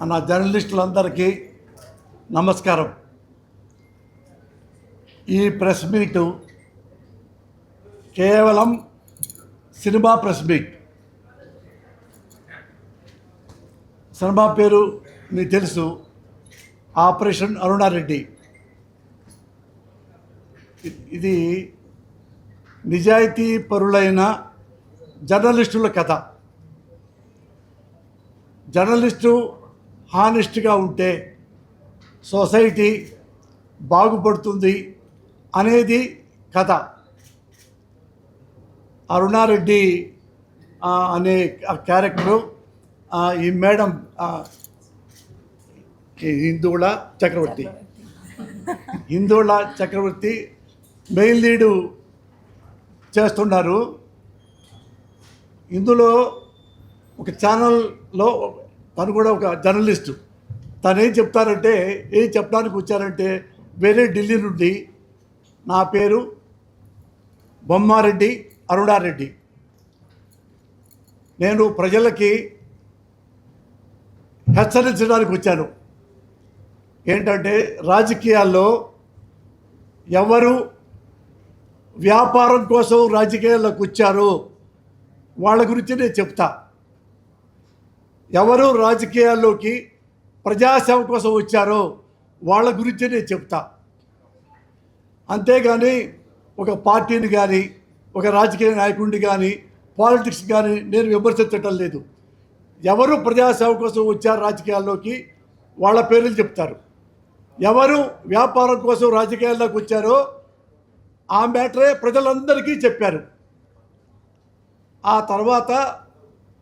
నా జర్నలిస్టులందరికీ నమస్కారం. ఈ ప్రెస్ మీటు కేవలం సినిమా ప్రెస్ మీట్. సినిమా పేరు మీకు తెలుసు, ఆపరేషన్ అరుణారెడ్డి. ఇది నిజాయితీ పరులైన జర్నలిస్టుల కథ. జర్నలిస్టు హానెస్ట్గా ఉంటే సొసైటీ బాగుపడుతుంది అనేది కథ. అరుణారెడ్డి అనే క్యారెక్టరు ఈ మేడం హిందూళ చక్రవర్తి మెయిన్ లీడు చేస్తున్నారు. ఇందులో ఒక ఛానల్లో తను కూడా ఒక జర్నలిస్టు. తను ఏం చెప్తారంటే, ఏం చెప్పడానికి వచ్చారంటే, వేరే ఢిల్లీ నుండి నా పేరు బొమ్మారెడ్డి అరుణారెడ్డి, నేను ప్రజలకి హెచ్చరించడానికి వచ్చాను. ఏంటంటే, రాజకీయాల్లో ఎవరు వ్యాపారం కోసం రాజకీయాల్లోకి వచ్చారో వాళ్ళ గురించి నేను చెప్తా. ఎవరు రాజకీయాల్లోకి ప్రజాసేవ కోసం వచ్చారో వాళ్ళ గురించి నేను చెప్తా. అంతేగాని ఒక పార్టీని కానీ, ఒక రాజకీయ నాయకుడిని కానీ, పాలిటిక్స్ కానీ నేను విమర్శించటం లేదు. ఎవరు ప్రజాసేవ కోసం వచ్చారు రాజకీయాల్లోకి వాళ్ళ పేర్లు చెప్తారు. ఎవరు వ్యాపారం కోసం రాజకీయాల్లోకి వచ్చారో ఆ మ్యాటరే ప్రజలందరికీ చెప్పారు. ఆ తర్వాత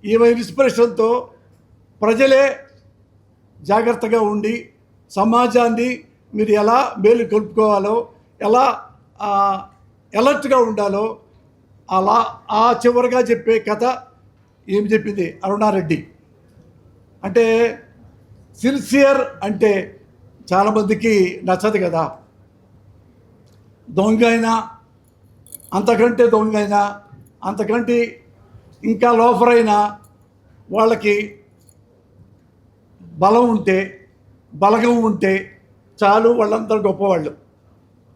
ఈమె ఇన్స్పిరేషన్తో ప్రజలే జాగ్రత్తగా ఉండి సమాజాన్ని మీరు ఎలా మేలు కలుపుకోవాలో, ఎలా అలర్ట్గా ఉండాలో అలా ఆ చివరిగా చెప్పే కథ ఏం చెప్పింది అరుణారెడ్డి. అంటే సిన్సియర్ అంటే చాలామందికి నచ్చదు కదా. దొంగ అయినా, అంతకంటే దొంగ అయినా, అంతకంటే ఇంకా లోఫర్ అయినా వాళ్ళకి బలగం ఉంటే చాలు, వాళ్ళందరూ గొప్పవాళ్ళు.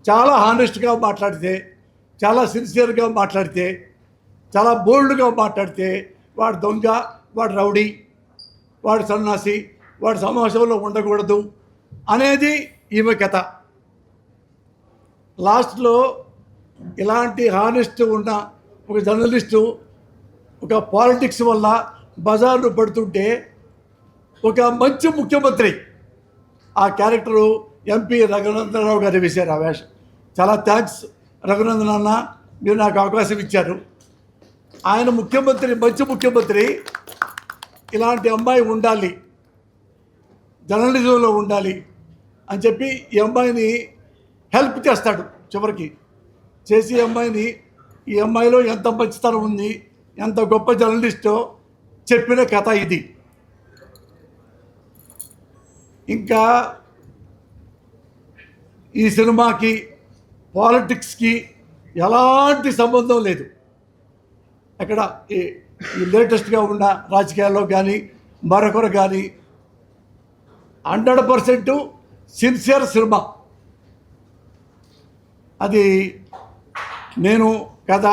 చాలా హానెస్ట్గా మాట్లాడితే, చాలా సిన్సియర్గా మాట్లాడితే, చాలా బోల్డ్గా మాట్లాడితే వాడు దొంగ, వాడు రౌడీ, వాడు సన్నాసి, వాడు సమాజంలో ఉండకూడదు అనేది ఈమె కథ. లాస్ట్లో ఇలాంటి హానెస్ట్ ఉన్న ఒక జర్నలిస్టు ఒక పాలిటిక్స్ వల్ల బజార్ను పడుతుంటే ఒక మంచి ముఖ్యమంత్రి, ఆ క్యారెక్టరు ఎంపీ రఘునందనరావు గారు వేశారు ఆ వేషం. చాలా థ్యాంక్స్ రఘునందన్ అన్న, మీరు నాకు అవకాశం ఇచ్చారు. ఆయన ముఖ్యమంత్రి, మంచి ముఖ్యమంత్రి, ఇలాంటి అమ్మాయి ఉండాలి, జర్నలిజంలో ఉండాలి అని చెప్పి ఈ అమ్మాయిని హెల్ప్ చేస్తాడు. చివరికి చేసి ఈ అమ్మాయిలో ఎంత మంచితనం ఉంది, ఎంత గొప్ప జర్నలిస్టో చెప్పిన కథ ఇది. ఇంకా ఈ సినిమాకి పాలిటిక్స్కి ఎలాంటి సంబంధం లేదు. అక్కడ ఈ లేటెస్ట్గా ఉన్న రాజకీయాల్లో కానీ మరొకరు కానీ 100% సిన్సియర్ సినిమా. అది నేను కథ,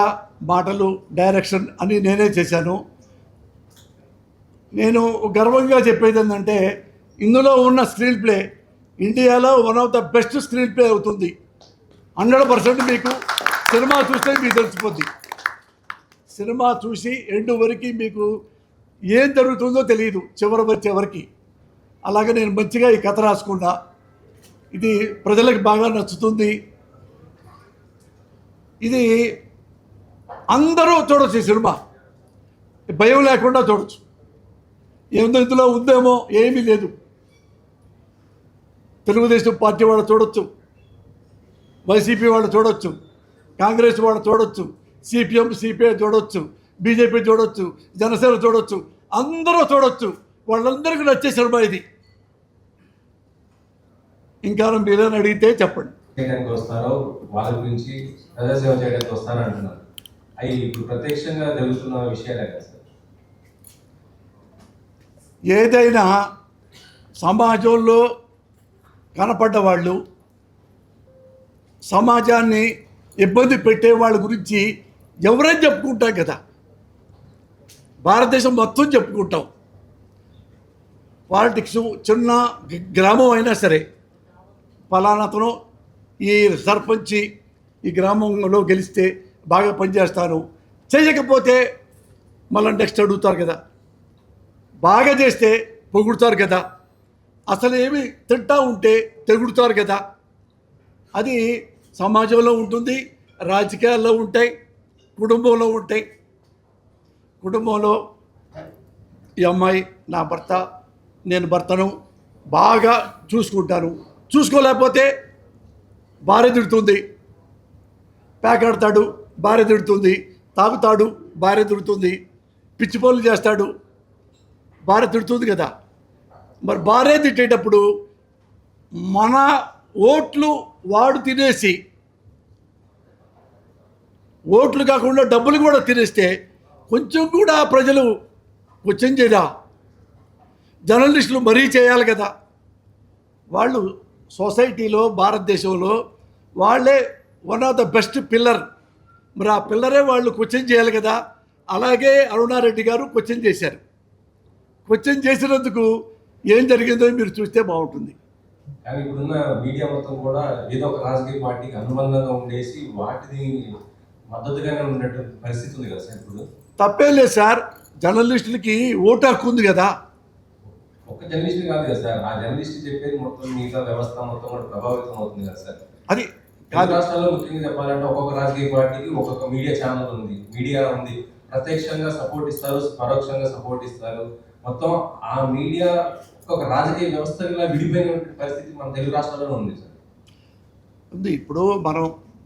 మాటలు, డైరెక్షన్ అని నేనే చేశాను. నేను గర్వంగా చెప్పేది ఏంటంటే, ఇందులో ఉన్న స్క్రీన్ ప్లే ఇండియాలో one of the best screen play అవుతుంది. 100% మీకు సినిమా చూస్తే మీకు తెలిసిపోద్ది. సినిమా చూసి ఎండు వరకు మీకు ఏం జరుగుతుందో తెలియదు చివరి వచ్చేవరకు. అలాగే నేను మంచిగా ఈ కథ రాసుకున్నా. ఇది ప్రజలకు బాగా నచ్చుతుంది. ఇది అందరూ చూడవచ్చు. ఈ సినిమా భయం లేకుండా చూడవచ్చు. ఏముందో ఇందులో ఉందేమో ఏమీ లేదు. తెలుగుదేశం పార్టీ వాళ్ళు చూడొచ్చు, వైసీపీ వాళ్ళు చూడొచ్చు, కాంగ్రెస్ వాళ్ళు చూడొచ్చు, సిపిఎం సిపిఐ చూడొచ్చు, బీజేపీ చూడొచ్చు, జనసేన చూడొచ్చు, అందరూ చూడొచ్చు. వాళ్ళందరికీ నచ్చే సినిమా ఇది. ఇంకా మీరేని అడిగితే చెప్పండి. వస్తారో వాళ్ళ గురించి ప్రజాసేవ చేయడానికి వస్తారని అంటున్నారు. అవి ఇప్పుడు ప్రత్యక్షంగా జరుగుతున్న విషయాలే కదా సార్. ఏదైనా సమాజంలో కనపడ్డ వాళ్ళు, సమాజాన్ని ఇబ్బంది పెట్టే వాళ్ళ గురించి ఎవరైనా చెప్పుకుంటాం కదా, భారతదేశం మొత్తం చెప్పుకుంటాం. పాలిటిక్స్ చిన్న గ్రామం అయినా సరే, ఫలానాతను ఈ సర్పంచి ఈ గ్రామంలో గెలిస్తే బాగా పనిచేస్తాను, చేయకపోతే మళ్ళీ నెక్స్ట్ అడుగుతారు కదా, బాగా చేస్తే పొగుడుతారు కదా, అసలు ఏమి తింటా ఉంటే తెగుడుతారు కదా. అది సమాజంలో ఉంటుంది, రాజకీయాల్లో ఉంటాయి, కుటుంబంలో ఉంటాయి. కుటుంబంలో ఈ అమ్మాయి నా భర్త, నేను భర్తను బాగా చూసుకుంటాను, చూసుకోలేకపోతే భార్య తిడుతుంది, పేకాడతాడు భార్య తిడుతుంది, తాగుతాడు భార్య తిడుతుంది, పిచ్చి పనులు చేస్తాడు భార్య తిడుతుంది కదా. మరి భార్య తిట్టేటప్పుడు మన ఓట్లు వాడు తినేసి, ఓట్లు కాకుండా డబ్బులు కూడా తినేస్తే కొంచెం కూడా ప్రజలు క్వశ్చన్ చేయరా? జర్నలిస్టులు మరీ చేయాలి కదా. వాళ్ళు సొసైటీలో భారతదేశంలో వాళ్ళే one of the best pillar. మరి ఆ పిల్లరే వాళ్ళు క్వశ్చన్ చేయాలి కదా. అలాగే అరుణారెడ్డి గారు క్వశ్చన్ చేశారు. క్వశ్చన్ చేసినందుకు ఏం జరిగిందో మీరు చూస్తే బాగుంటుంది. కానీ ఇప్పుడున్న మీడియా మొత్తం కూడా ఏదో ఒక రాజకీయ పార్టీకి అనుబంధంగా ఉండేసి వాటిని మద్దతుగానే ఉన్నట్టు పరిస్థితి ఉంది కదా సార్ ఇప్పుడు. తప్పేం లేదు సార్, జర్నలిస్టులకి ఓటు హక్కు ఉంది కదా. ఒక్క జర్నలిస్ట్ కాదు కదా సార్, ఆ జర్నలిస్ట్ చెప్పేది మొత్తం మిగతా వ్యవస్థ మొత్తం కూడా ప్రభావితం అవుతుంది కదా సార్. అది కాదు, రాష్ట్రాల్లో ముఖ్యంగా చెప్పాలంటే ఒక్కొక్క రాజకీయ పార్టీకి ఒక్కొక్క మీడియా ఛానల్ ఉంది, మీడియా ఉంది. ప్రత్యక్షంగా సపోర్ట్ ఇస్తారు, పరోక్షంగా సపోర్ట్ ఇస్తారు. మొత్తం ఆ మీడియా ఒక రాజకీయ వ్యవస్థగా విడిపోయిన పరిస్థితి మన తెలుగు రాష్ట్రాల్లో ఉంది సార్. ఉంది. ఇప్పుడు మనం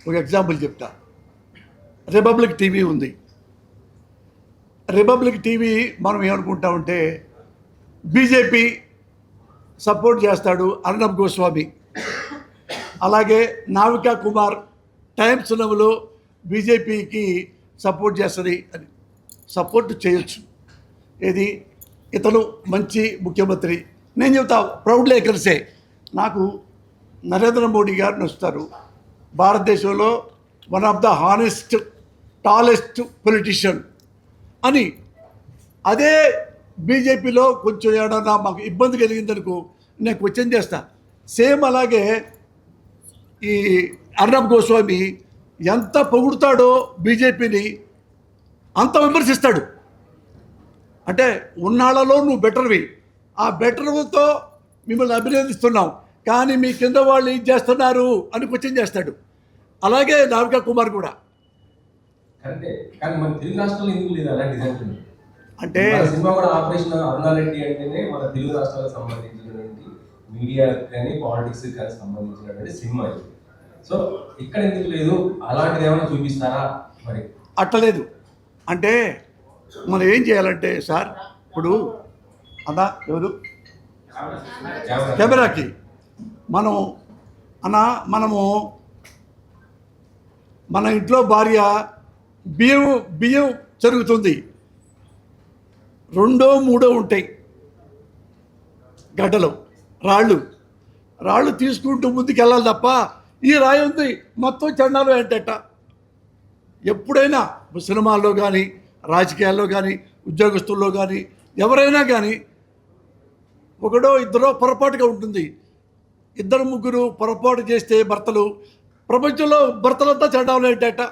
ఒక ఎగ్జాంపుల్ చెప్తా. రిపబ్లిక్ టీవీ ఉంది. రిపబ్లిక్ టీవీ మనం ఏమనుకుంటామంటే బీజేపీ సపోర్ట్ చేస్తాడు అర్నబ్ గోస్వామి, అలాగే నావికా కుమార్ టైమ్స్ నవ్వులో బీజేపీకి సపోర్ట్ చేస్తుంది అని. సపోర్ట్ చేయొచ్చు, ఏది ఇతను మంచి ముఖ్యమంత్రి. నేను చెప్తా ప్రౌడ్లీ కలిసే నాకు నరేంద్ర మోడీ గారు నచ్చుతారు. భారతదేశంలో one of the honest tallest politician అని. అదే బీజేపీలో కొంచెం ఏడన్నా మాకు ఇబ్బంది కలిగిందనుకో నేను క్వశ్చన్ చేస్తా. సేమ్ అలాగే ఈ అర్నబ్ గోస్వామి ఎంత పొగుడుతాడో బీజేపీని అంత విమర్శిస్తాడు. అంటే ఉన్నాళ్లలో నువ్వు బెటర్వి, ఆ బెటర్తో మిమ్మల్ని అభినందిస్తున్నాం, కానీ మీ కింద వాళ్ళు ఏం చేస్తున్నారు అని క్వశ్చన్ చేస్తాడు. అలాగే నావికా కుమార్ కూడా. కరెక్టే, కానీ మన తెలుగు రాష్ట్రాల్లో ఎందుకు లేదు అలాంటి డిజైన్? అంటే సినిమా కూడా ఆపరేషన్ అరుణారెడ్డి అంటేనే మన తెలుగు రాష్ట్రాలకు సంబంధించినటువంటి మీడియా కానీ పాలిటిక్స్ కానీ సంబంధించినటువంటి సినిమా ఇది. సో ఇక్కడ ఎందుకు లేదు? అలాంటిది ఏమైనా చూపిస్తారా మరి? అట్టలేదు. అంటే మనం ఏం చేయాలంటే సార్, ఇప్పుడు అన్నా ఎవరు కెమెరాకి మనము మన ఇంట్లో భార్య బియ్యం జరుగుతుంది, 2 3 ఉంటాయి గడ్డలు, రాళ్ళు తీసుకుంటూ ముందుకు వెళ్ళాలి తప్ప ఈ రాయి ఉంది మొత్తం చండాలు ఏంటట. ఎప్పుడైనా సినిమాల్లో కానీ రాజకీయాల్లో కానీ ఉద్యోగస్తుల్లో కానీ ఎవరైనా కానీ ఒకడో ఇద్దరో పొరపాటుగా ఉంటుంది. 2 3 పొరపాటు చేస్తే భర్తలు, ప్రపంచంలో భర్తలంతా చండాలు ఏంటట.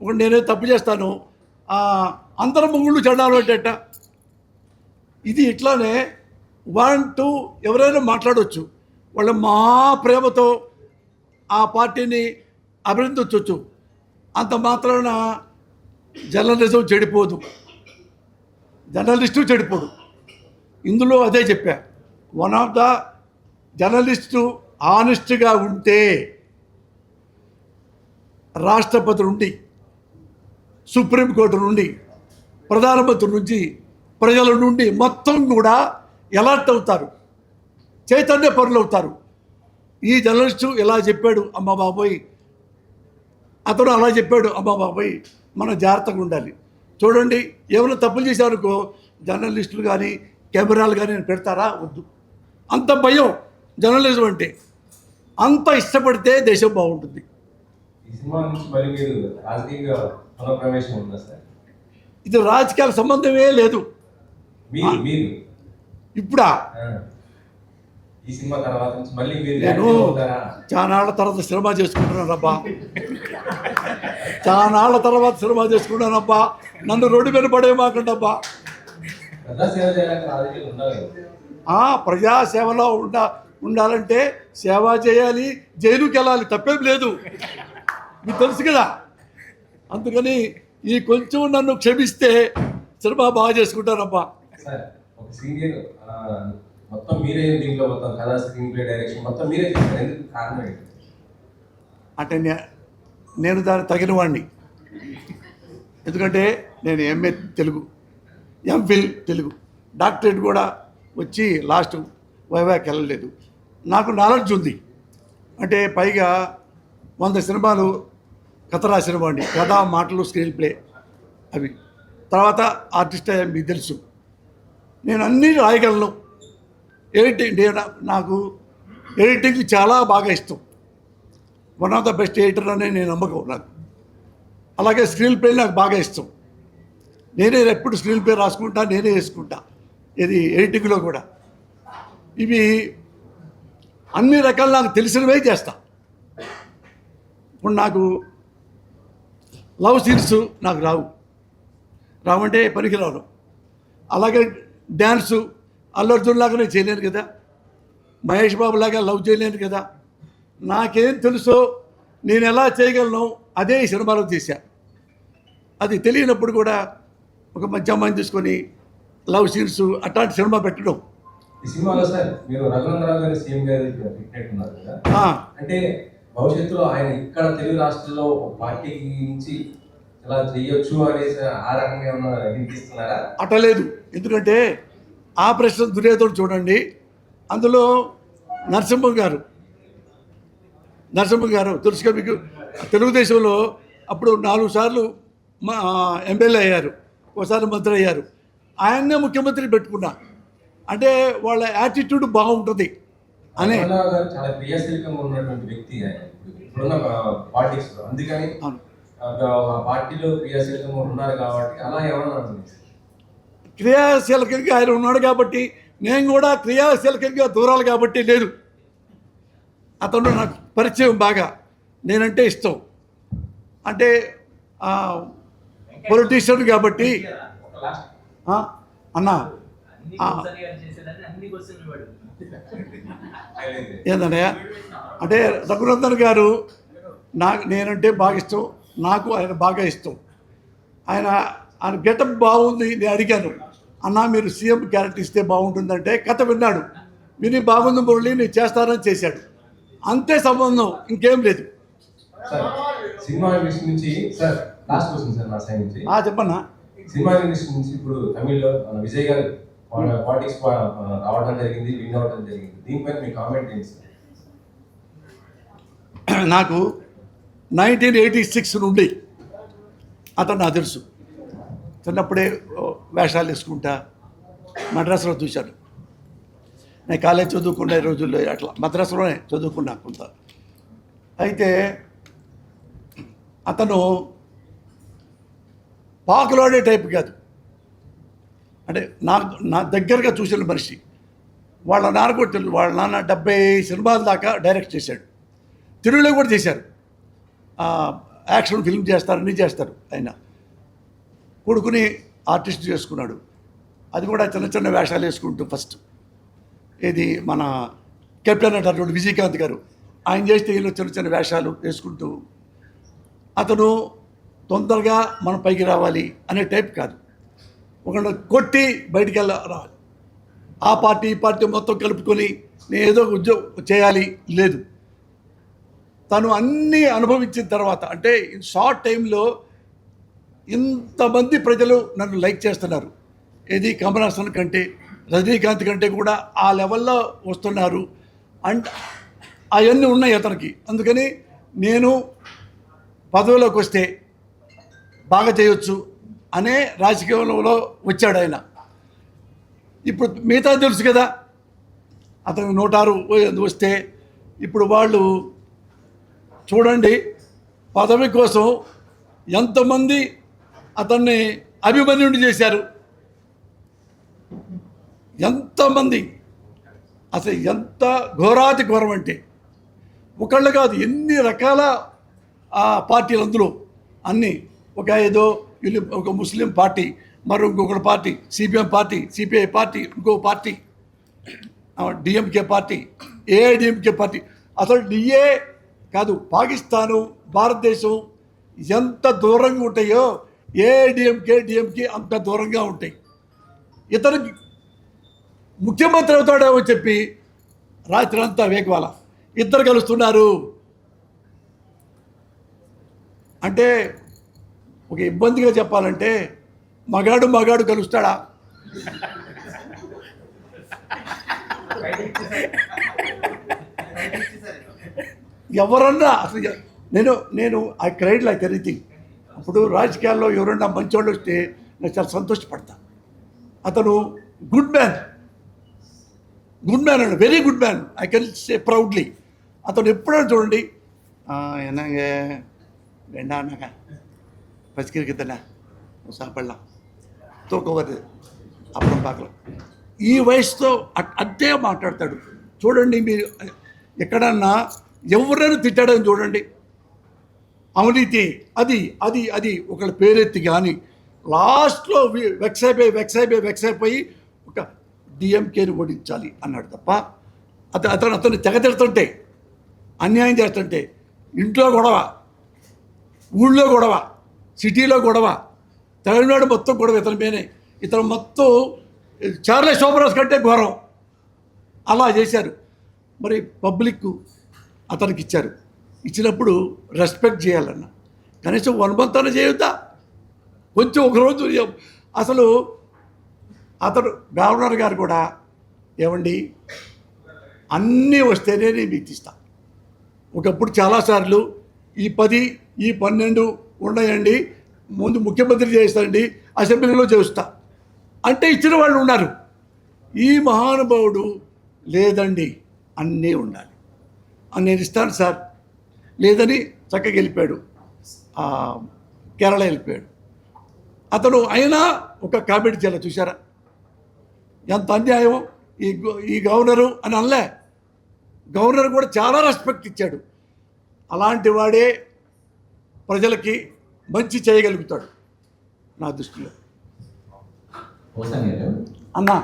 ఒకటి నేనే తప్పు చేస్తాను, అందరు మొగుళ్ళు చండాలు ఏంటట. ఇది ఇట్లానే 1 2 ఎవరైనా మాట్లాడవచ్చు, వాళ్ళు మా ప్రేమతో ఆ పార్టీని అభినందించవచ్చు. అంత మాత్రాన జర్నలిజం చెడిపోదు, జర్నలిస్టు చెడిపోడు. ఇందులో అదే చెప్పా, వన్ ఆఫ్ ద జర్నలిస్టు ఆనెస్ట్గా ఉంటే రాష్ట్రపతి నుండి, సుప్రీంకోర్టు నుండి, ప్రధానమంత్రి నుంచి, ప్రజల నుండి మొత్తం కూడా ఎలర్ట్ అవుతారు, చైతన్య పరులు అవుతారు. ఈ జర్నలిస్టు ఇలా చెప్పాడు అమ్మ బాబోయ్, అతను అలా చెప్పాడు అమ్మ బాబోయ్, మనం జాగ్రత్తగా ఉండాలి. చూడండి, ఏమైనా తప్పులు చేశారనుకో జర్నలిస్టులు కానీ కెమెరాలు కానీ నేను పెడతారా? వద్దు. అంత భయం జర్నలిజం అంటే. అంత ఇష్టపడితే దేశం బాగుంటుంది. ఈ సినిమా నుంచి మరి మీరు రాజకీయ పునఃప్రవేశం ఉందా సార్? ఇది రాజకీయాల సంబంధమే లేదు. మీరు ఇప్పుడా? ఈ సినిమా తర్వాత నుంచి మళ్ళీ మీరు నేను చానాళ్ళ తర్వాత సినిమా చేసుకుంటున్నానబ్బా. చానాళ్ళ తర్వాత సినిమా చేసుకుంటానబ్బా. నన్ను రోడ్డు మీద పడేయమాకండబ్బా. ప్రజాసేవ చేయడానికి రాజకీయాలు ఉండాలి. ప్రజాసేవలో ఉండాలంటే సేవ చేయాలి, జైలుకి వెళ్ళాలి, తప్పేం లేదు, మీకు తెలుసు కదా. అందుకని ఈ కొంచెం నన్ను క్షమిస్తే సినిమా బాగా చేసుకుంటానబ్బా. సార్ ఒక సీనియర్ మొత్తం మీరే దీంట్లో మొత్తం కథ, స్క్రీన్ ప్లే, డైరెక్షన్ మొత్తం మీరే చేస్తారు. ఎందుకు కారణం ఏంటి? అంటే నేను దానికి తగిన వాడిని. ఎందుకంటే నేను MA Telugu, MPhil Telugu, doctorate కూడా వచ్చి లాస్ట్ వైవాకి వెళ్ళలేదు. నాకు నాలెడ్జ్ ఉంది. అంటే పైగా 100 సినిమాలు కథ రాసిన వాడిని. కథ, మాటలు, స్క్రీన్ ప్లే అవి. తర్వాత ఆర్టిస్ట్ మీకు తెలుసు. నేను అన్నీ రాయగలను. ఎడిటింగ్ నాకు ఎడిటింగ్ చాలా బాగా ఇష్టం. One of the best editor అనే నేను నమ్మకం నాకు. అలాగే స్క్రీన్ ప్లే నాకు బాగా ఇష్టం. నేనే ఎప్పుడు స్క్రీన్ ప్లే రాసుకుంటా, నేనే వేసుకుంటా. ఇది ఎడిటింగ్లో కూడా. ఇవి అన్ని రకాలు నాకు తెలిసినవే చేస్తా. ఇప్పుడు నాకు లవ్ సీన్స్ నాకు రావంటే పనికి రాను. అలాగే డ్యాన్సు అల్లు అర్జున్ లాగా నేను చేయలేను కదా, మహేష్ బాబు లాగా లవ్ చేయలేను కదా. నాకేం తెలుసో నేను ఎలా చేయగలను అదే ఈ సినిమాలో తీశా. అది తెలియనప్పుడు కూడా ఒక మంచి అమ్మాయిని తీసుకొని లవ్ సీన్స్ అట్లాంటి సినిమా పెట్టడం. ఈ సినిమాలో సార్ మీరు రఘునందరావు గారి సీఎం గారి పెట్టినట్టున్నారు కదా, అంటే భవిష్యత్తులో ఆయన ఇక్కడ తెలుగు రాష్ట్రాల్లో పార్టీకి నుంచి ఇలా చేయొచ్చు అనేసి ఆ రకంగా ఏమన్నా వినిపిస్తున్నారా? అట్టలేదు. ఎందుకంటే ఆపరేషన్ దుర్యోధనుడు చూడండి, అందులో నరసింహం గారు తెలుసుగా మీకు. తెలుగుదేశంలో అప్పుడు 4 సార్లు ఎమ్మెల్యే అయ్యారు, ఒకసారి మంత్రి అయ్యారు. ఆయన్నే ముఖ్యమంత్రి పెట్టుకున్నా. అంటే వాళ్ళ యాటిట్యూడ్ బాగుంటుంది అనే. చాలా క్రియాశీలకంగా ఉన్నటువంటి వ్యక్తి ఆయన ఇప్పుడున్న పార్టీస్. అందుకని పార్టీలో క్రియాశీలకంగా ఉన్నారు కాబట్టి అలా ఏమన్నా క్రియాశీలకంగా ఆయన ఉన్నాడు కాబట్టి నేను కూడా క్రియాశీలకంగా దూరాలు కాబట్టి లేదు. అతను నాకు పరిచయం బాగా, నేనంటే ఇష్టం. అంటే పొలిటీషియన్ కాబట్టి అన్నా ఏందన్నయ్య అంటే రఘునందన్ గారు నేనంటే బాగా ఇష్టం. నాకు ఆయన బాగా ఇష్టం. ఆయన గెటప్ బాగుంది. నేను అడిగాను, అన్నా మీరు సీఎం క్యారెక్టర్ ఇస్తే బాగుంటుందంటే కథ విన్నాడు. విని బాగుంది మురళి నేను చేస్తానని చేశాడు. అంతే సంబంధం, ఇంకేం లేదు. సినిమా ఇండస్ట్రీ నుంచి సార్ లాస్ట్ క్వశ్చన్ సార్ నా సైడ్ నుంచి. చెప్పన్నా. సినిమా ఇండస్ట్రీ నుంచి ఇప్పుడు తమిళ్లో విజయ్ గారు పాలిటిక్స్ రావడం జరిగింది, విన్ అవడం జరిగింది. దీనిపైన మీ కామెంట్ ఏంటి సార్? నాకు 1986 నుండి అతను నాకు తెలుసు. చిన్నప్పుడే వేషాలు వేసుకుంటా మద్రాసులో చూశాను. నేను కాలేజ్ చదువుకునే రోజుల్లో అట్లా మద్రాసులోనే చదువుకున్నా కొంత. అయితే అతను పాకులాడే టైప్ కాదు. అంటే నా దగ్గరగా చూసిన మనిషి. వాళ్ళ నాన్న కూడా తెలుసు. వాళ్ళ నాన్న 70 సినిమాల దాకా డైరెక్ట్ చేశాడు. తెలుగులో కూడా చేశారు. యాక్షన్ ఫిల్మ్ చేస్తారు, అన్నీ చేస్తారు. ఆయన కొడుకుని ఆర్టిస్ట్ చేసుకున్నాడు. అది కూడా చిన్న చిన్న వేషాలు వేసుకుంటూ ఫస్ట్. ఇది మన కెప్టెన్ అంటారు విజయకాంత్ గారు, ఆయన చేస్తే ఈయన చిన్న చిన్న వేషాలు వేసుకుంటూ. అతను తొందరగా మనం పైకి రావాలి అనే టైప్ కాదు. ఒకళ్ళు కొట్టి బయటికి రావాలి. ఆ పార్టీ ఈ పార్టీ మొత్తం కలుపుకొని నేను ఏదో ఉద్యోగం చేయాలి లేదు. తను అన్నీ అనుభవించిన తర్వాత, అంటే షార్ట్ టైంలో ఇంతమంది ప్రజలు నన్ను లైక్ చేస్తున్నారు. ఏది కమల్ హాసన్ కంటే, రజనీకాంత్ కంటే కూడా ఆ లెవెల్లో వస్తున్నారు. అండ్ అవన్నీ ఉన్నాయి అతనికి. అందుకని నేను పదవిలోకి వస్తే బాగా చేయొచ్చు అనే రాజకీయంలో వచ్చాడు ఆయన. ఇప్పుడు మిగతా తెలుసు కదా, అతను 106 వస్తే ఇప్పుడు వాళ్ళు చూడండి పదవి కోసం ఎంతమంది అతన్ని అభిమన్యుడిని చేశారు, ఎంతమంది, అసలు ఎంత ఘోరాతి ఘోరం అంటే ఒకళ్ళు కాదు ఎన్ని రకాల పార్టీలు అందులో అన్నీ, ఒక ఏదో ఒక ముస్లిం పార్టీ, మరి ఇంకొకటి party CPM party, CPI party, ఇంకో party DMK party, AIADMK party, అసలు డిఏ కాదు పాకిస్తాను భారతదేశం ఎంత దూరంగా ఉంటాయో ఏఐడిఎంకే డిఎంకే అంత దూరంగా ఉంటాయి. ఇతనికి ముఖ్యమంత్రి అవుతాడేమో చెప్పి రాత్రి అంతా వేగవాల ఇద్దరు కలుస్తున్నారు అంటే ఒక ఇబ్బందిగా చెప్పాలంటే మగాడు కలుస్తాడా? ఎవరన్నా అసలు నేను ఐ క్రైడ్ లైక్ ఎనీథింగ్. అప్పుడు రాజకీయాల్లో ఎవరన్నా మంచోళ్ళు వస్తే నేను చాలా సంతోషపడతా. అతను గుడ్ మ్యాన్ అండి, very good man, I can say proudly. అతను ఎప్పుడైనా చూడండి என்னங்க வேண்டானாங்க பசிக்கிறதுதானே சாப்பிடலாம் తూకం వద్దు అప్పుడు பார்க்கலாம். ఈ వయసుతో అంతే మాట్లాడతాడు. చూడండి మీరు ఎక్కడన్నా ఎవరైనా తిట్టాడని చూడండి, అవినీతి అది అది అది ఒకళ్ళ పేరెత్తి కానీ లాస్ట్లో వెక్స్ అయిపోయి ఒక డిఎంకేని ఓడించాలి అన్నాడు తప్ప అతను తెగతిడుతుంటే, అన్యాయం చేస్తుంటే, ఇంట్లో గొడవ, ఊళ్ళో గొడవ, సిటీలో గొడవ, తమిళనాడు మొత్తం గొడవ ఇతని మీదే. ఇతను మొత్తం చార్లెస్ శోభరాజ్ కంటే ఘోరం అలా చేశారు. మరి పబ్లిక్ అతనికి ఇచ్చారు, ఇచ్చినప్పుడు రెస్పెక్ట్ చేయాలన్న కనీసం 1 month అన్న చేయొద్దా? కొంచెం ఒకరోజు అసలు అతను గవర్నర్ గారు కూడా ఏమండి అన్నీ వస్తేనే నేను మీకు ఇస్తా. ఒకప్పుడు చాలాసార్లు ఈ 10 ఈ 12 ఉన్నాయండి, ముందు ముఖ్యమంత్రి చేస్తానండి, అసెంబ్లీలో చేస్తా అంటే ఇచ్చిన వాళ్ళు ఉన్నారు. ఈ మహానుభావుడు లేదండి అన్నీ ఉండాలి, నేను ఇస్తాను సార్ లేదని చక్కగా వెళ్ళిపోయాడు, కేరళ వెళ్ళిపోయాడు. అతను అయినా ఒక కామెంట్ చేయాలి, చూసారా ఎంత అన్యాయం ఈ గవర్నరు అని అనలే. గవర్నర్ కూడా చాలా రెస్పెక్ట్ ఇచ్చాడు. అలాంటి వాడే ప్రజలకి మంచి చేయగలుగుతాడు నా దృష్టిలో. అన్నా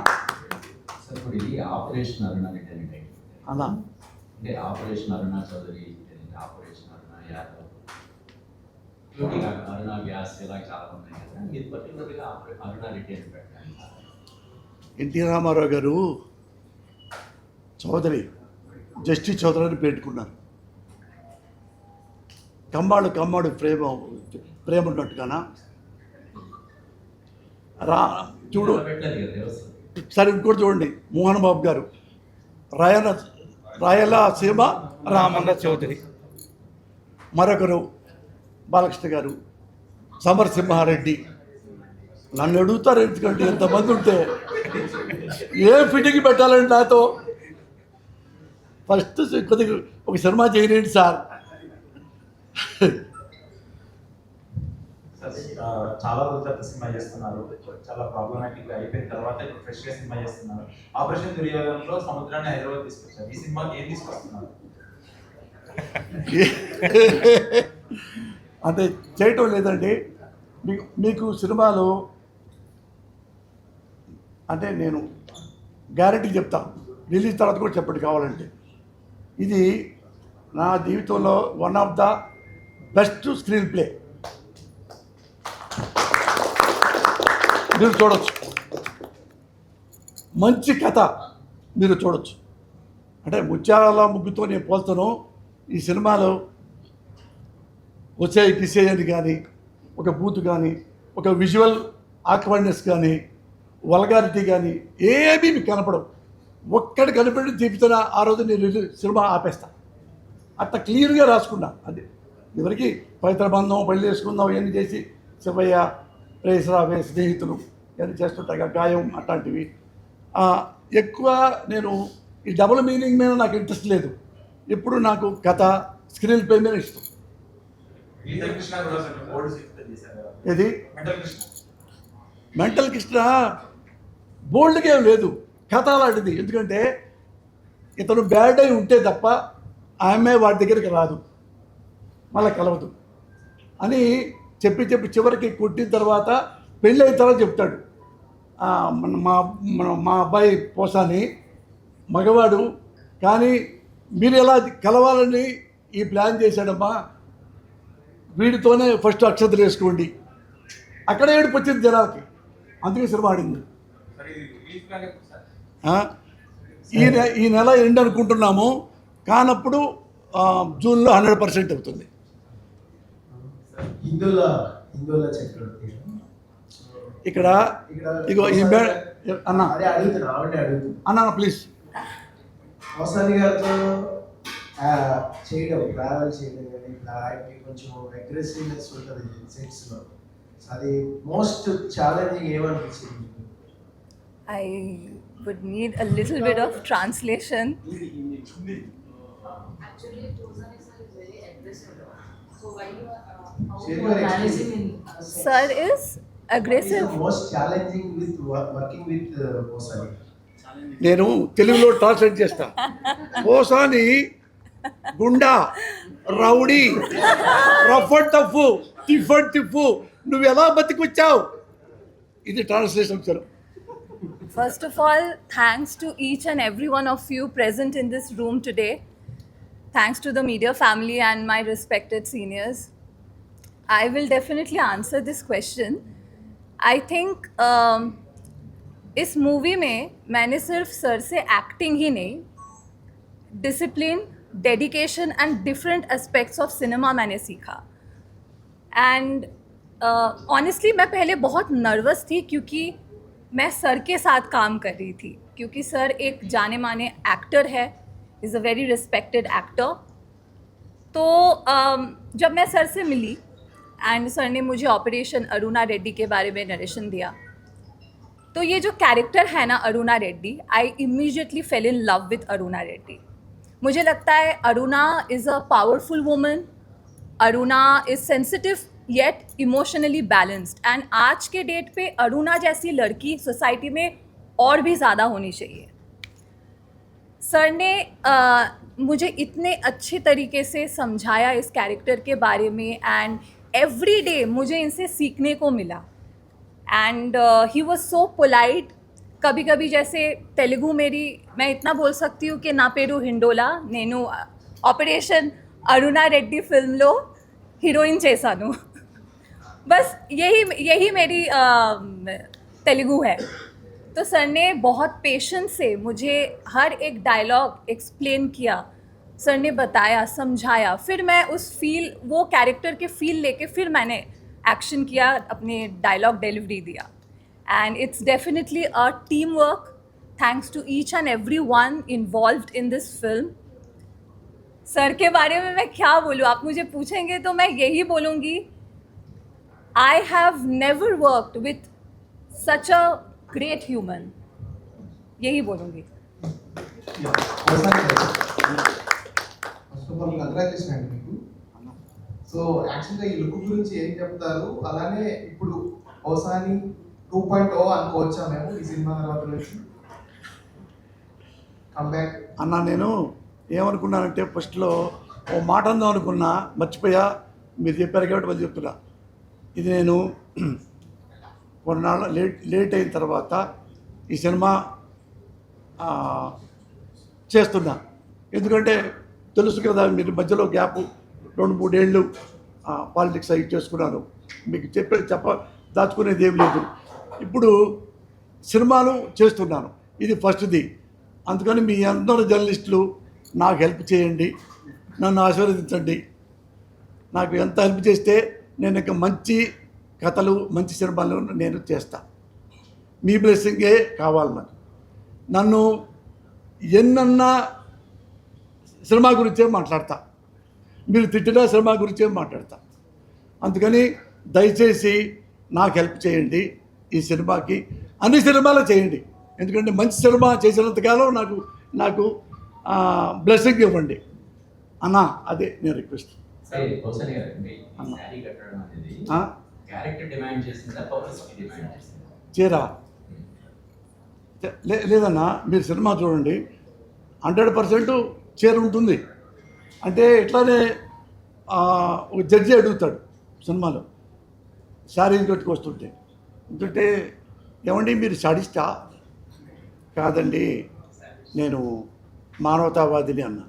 ఇప్పుడు ఇది ఆపరేషన్ అరుణ రిటర్న్ అన్నా అంటే ఆపరేషన్ అరుణ చౌదరి, ఆపరేషన్ అరుణ యాదవ్, అరుణ వ్యాస్ ఇలా చాలా ఉన్నాయి కదా, ఇది పర్టికులర్గా అరుణ రిటర్న్ పెట్టాలి. ఎన్టీ రామారావు గారు చౌదరి, జస్టిస్ చౌదరి అని పెట్టుకున్నారు. కమ్మాడు ప్రేమ ఉన్నట్టుగానా చూడు. సరే ఇంకోటి చూడండి, మోహన్ బాబు గారు రాయలసీమ రామన్న చౌదరి, మరొకరు బాలకృష్ణ గారు, సమరసింహారెడ్డి. నన్ను అడుగుతారు ఎందుకంటే ఎంతమంది ఉంటే ఏ ఫిట్టింగ్ పెట్టాలండి నాతో? ఫస్ట్ కొద్దిగా ఒక సినిమా చేయలేండి సార్. చాలా రోజుల తర్వాత సినిమా చేస్తున్నారు, చాలా ప్రాబ్లమాటిక్ అయిపోయిన తర్వాత ఇప్పుడు ఫ్రెష్గా సినిమా చేస్తున్నారు. ఆపరేషన్ దుర్యోధనంలో సముద్రాన్ని హైదరాబాద్ తీసుకొచ్చారు, ఈ సినిమాకి ఏం తీసుకొస్తున్నారు? అంటే చేయటం లేదండి. మీకు సినిమాలో అంటే నేను గ్యారెంటీ చెప్తాను, రిలీజ్ తర్వాత కూడా చెప్పండి కావాలంటే. ఇది నా జీవితంలో one of the best screen play. మీరు చూడొచ్చు, మంచి కథ మీరు చూడొచ్చు. అంటే ముత్యాల ముగ్గుతో నేను పోల్తాను. ఈ సినిమాలో వచ్చే కిసేయని కానీ, ఒక బూత్ కానీ, ఒక విజువల్ ఆక్వర్డ్నెస్ కానీ, వల్గారిటీ కానీ ఏమీ మీకు కనపడవు. ఒక్కడి కనిపెట్టి తీపితున్న ఆ రోజు నేను సినిమా ఆపేస్తా. అట్లా క్లియర్గా రాసుకున్నా. అది ఎవరికి పవిత్ర బంధం, పెళ్లి చేసుకుందాం ఇవన్నీ చేసి శివయ్య, ప్రేసరావే, స్నేహితులు ఇవన్నీ చేస్తుంటాయి, గాయం అట్లాంటివి. ఎక్కువ నేను ఈ డబుల్ మీనింగ్ మీద నాకు ఇంట్రెస్ట్ లేదు. ఇప్పుడు నాకు కథ, స్క్రీన్ ప్లే మీద ఇష్టం. మెంటల్ కృష్ణ కూడా కొంచెం బోర్డు షిఫ్ట్ చేశారు కదా. ఇది మెంటల్ కృష్ణ మెంటల్ కృష్ణ బోల్డ్గా ఏం లేదు, కథ అలాంటిది. ఎందుకంటే ఇతను బ్యాడ్ అయి ఉంటే తప్ప ఆమె వాడి దగ్గరికి రాదు, మళ్ళీ కలవదు అని చెప్పి చివరికి కొట్టిన తర్వాత పెళ్ళి అయిన తర్వాత చెప్తాడు. మా అబ్బాయి పోసాని మగవాడు, కానీ మీరు ఎలా కలవాలని ఈ ప్లాన్ చేశాడమ్మా, వీడితోనే ఫస్ట్ అక్షతలు వేసుకోండి. అక్కడ ఏడుపు వచ్చింది జనాలకి, అందుకే సినిమా ఆడింది. ఈ నెల ఎండ్ అనుకుంటున్నాము, కానప్పుడు జూన్లో 100% అవుతుంది. హిందువుల చక్రవర్తి ఇక్కడ ఇగో ఈ అన్న అన్న ప్లీజ్. పోసాని గారితో చేయడం, ట్రావెల్ చేయడం కానీ ఆయనకి కొంచెం అగ్రెసివ్నెస్ ఉంటుంది సెట్స్లో. అది మోస్ట్ ఛాలెంజింగ్ ఏమనిపించింది మీకు? I would need a little bit of translation. Actually, Tozan is very aggressive. So why you are Share your managing in Sir is aggressive. Most challenging with working with Posani. నేను తెలుగులో translate చేస్తా. Posani goonda, rowdy, rough and tough, tiff and tiff, నువ్వు ఎలా బతికొచ్చావు, ఇది translation sir. First of all, thanks to each and every one of you present in this room today. Thanks to the media family and my respected seniors. I will definitely answer this question. I think इस movie में मैंने सिर्फ sir से acting ही नहीं, discipline, dedication and different aspects of cinema मैंने सीखा. And honestly मैं पहले बहुत नर्वस थी क्योंकि मैं सर के साथ काम कर रही थी, क्योंकि सर एक जाने माने एक्टर है, is a very respected actor. तो जब मैं सर से मिली एंड सर ने मुझे ऑपरेशन अरुणा रेड्डी के बारे में नरेशन दिया, तो ये जो कैरेक्टर है ना Aruna Reddy, I immediately fail in love with Aruna Reddy. मुझे लगता है Aruna is a powerful woman, Aruna is sensitive yet emotionally balanced, and आज के डेट पे अरुणा जैसी लड़की सोसाइटी में और भी ज़्यादा होनी चाहिए. सर ने मुझे इतने अच्छे तरीके से समझाया इस कैरेक्टर के बारे में, एंड एवरी डे मुझे इनसे सीखने को मिला. And he was so polite. कभी कभी जैसे तेलुगु मेरी, मैं इतना बोल सकती हूँ कि ना पेरू हिंडोला నేను ऑपरेशन अरुणा रेड्डी फिल्मలో హీరోయిన్ చేశాను. बस यही मेरी तेलुगु है. तो सर ने बहुत पेशेंस से मुझे हर एक डायलॉग एक्सप्लेन किया, सर ने बताया, समझाया, फिर मैं उस वो कैरेक्टर के फील लेके फिर मैंने एक्शन किया, अपने डायलॉग डिलीवरी दिया. And it's definitely a team work. Thanks to each and every one involved in this film. Sir के बारे में मैं क्या बोलूँ, आप मुझे पूछेंगे तो मैं यही बोलूँगी, I have never worked with such a great human. यही बोलूँगी. ఫస్ట్ ఆఫ్ ఆల్ కంగ్రాచులేషన్ అండి మీకు. సో యాక్చువల్గా ఈ లుక్ గురించి ఏం చెప్తారు, అలానే ఇప్పుడు పోసాని 2.0 అనుకోవచ్చా మేము ఈ సినిమా తర్వాత నుంచి కంబ్యాక్? అన్న నేను ఏమనుకున్నానంటే ఫస్ట్లో ఓ మాట అందాం అనుకున్నా, మర్చిపోయా. మీరు చెప్పారు కాబట్టి మళ్ళీ చెప్తున్నా. ఇది నేను కొన్నాళ్ళు లేట్ అయిన తర్వాత ఈ సినిమా చేస్తున్నా. ఎందుకంటే తెలుసు కదా, మీరు మధ్యలో గ్యాప్ 2-3 ఏళ్ళు పాలిటిక్స్ అవి చేసుకున్నాను. మీకు దాచుకునేది ఏం లేదు. ఇప్పుడు సినిమాలు చేస్తున్నాను, ఇది ఫస్ట్ది. అందుకని మీ అందరు జర్నలిస్టులు నాకు హెల్ప్ చేయండి, నన్ను ఆశీర్వదించండి. నాకు ఎంత హెల్ప్ చేస్తే నేను ఇక మంచి కథలు, మంచి సినిమాలు నేను చేస్తా. మీ బ్లెస్సింగే కావాలి నాకు. నన్ను ఎన్నన్నా సినిమా గురించే మాట్లాడతా, మీరు తిట్టినా సినిమా గురించే మాట్లాడతా. అందుకని దయచేసి నాకు హెల్ప్ చేయండి. ఈ సినిమాకి అన్ని సినిమాలు చేయండి, ఎందుకంటే మంచి సినిమా చేసినంతకాలం నాకు బ్లెస్సింగ్ ఇవ్వండి అన్నా, అదే నేను రిక్వెస్ట్. కౌసల్య గారు, మీ శారీ కట్టడం అనేది క్యారెక్టర్ డిమాండ్ చేసిందా, పబ్లిసిటీ డిమాండ్ చేసిందా? చీరా లేదన్నా, మీరు సినిమా చూడండి, 100% చీర ఉంటుంది. అంటే ఇట్లానే ఒక జడ్జి అడుగుతాడు సినిమాలో శారీ కట్టుకొస్తుంటే ఏమండి మీరు సాడిస్టా? కాదండి, నేను మానవతావాదిని అన్నా.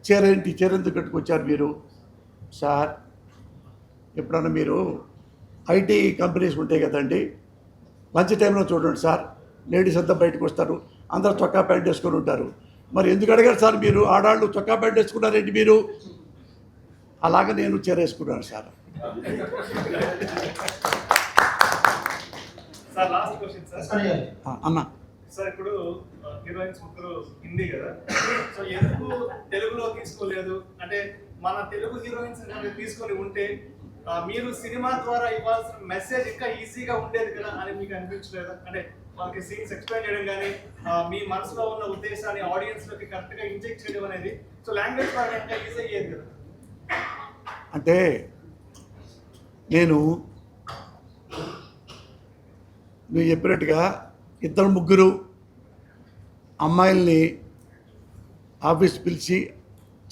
చీర ఎందుకు కట్టుకొచ్చారు మీరు? సార్, ఎప్పుడన్నా మీరు ఐటీ కంపెనీస్ ఉంటాయి కదండి, లంచ్ టైంలో చూడండి సార్, లేడీస్ అంతా బయటకు వస్తారు, అందరూ చొక్కా ప్యాంట్ వేసుకొని ఉంటారు. మరి ఎందుకు అడిగారు సార్ మీరు? ఆడాళ్ళు చొక్కా ప్యాంట్ వేసుకున్నారేంటి మీరు? అలాగ నేను చీర వేసుకున్నాను sir. Sir last question sir. అన్న సార్ ఇప్పుడు హీరోయిన్స్ ముగ్గురు హిందీ కదా, సో ఎందుకు తెలుగులో తీసుకోలేదు? అంటే మన తెలుగు హీరోయిన్స్ తీసుకొని ఉంటే మీరు సినిమా ద్వారా ఇవ్వాల్సిన మెసేజ్ ఇంకా ఈజీగా ఉండేది కదా అని మీకు అనిపించలేదా? అంటే వాళ్ళకి సీన్స్ ఎక్స్ప్లెయిన్ చేయడం కానీ మీ మనసులో ఉన్న ఉద్దేశాన్ని ఆడియన్స్ లోకి కరెక్ట్ గా ఇంజెక్ట్ చేయడం అనేది, సో లాంగ్వేజ్ పరంగా ఇంకా ఈజీ అయ్యేది కదా. అంటే నువ్వు చెప్పినట్టుగా 2-3 అమ్మాయిల్ని ఆఫీస్ పిలిచి